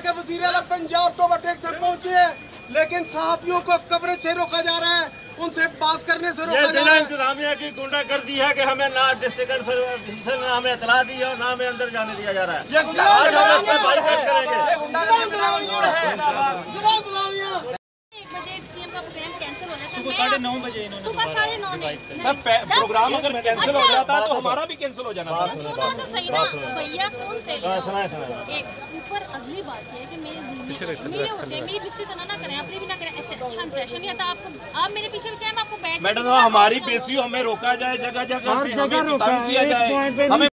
के वज़ीर आला पंजाब टॉप अटैक से पहुंचे हैं, लेकिन सहाफियों को कवरेज से रोका जा रहा है, उनसे बात करने से रोका जा रहा है। इंतजामिया की गुंडागर्दी है कि हमें ना डिस्ट्रिक्ट इन्फॉर्मेशन ना हमें इतला दी और ना हमें अंदर जाने दिया जा रहा है। ये बाइकआउट करेंगे। 1 बजे सीएम का प्रोग्राम कैंसिल हो जाता है। सुबह 9:30 बजे सुबह 9:30 नहीं सब प्रोग्राम अगर कैंसिल हो जाता तो हमारा भी कैंसिल हो जाना था। सुनो तो सही ना भैया, सुनते एक ऊपर अगली बात है कि मेरे होते मेरी बेइज्जती तो ना करें, अपनी भी ना करें, ऐसे अच्छा इंप्रेशन नहीं आता आपको। आप मेरे पीछे चाहे मैं आपको बैठ मैडम हमारी बेइज्जती हमें रोका जाए, जगह जगह से हमें किया जाए।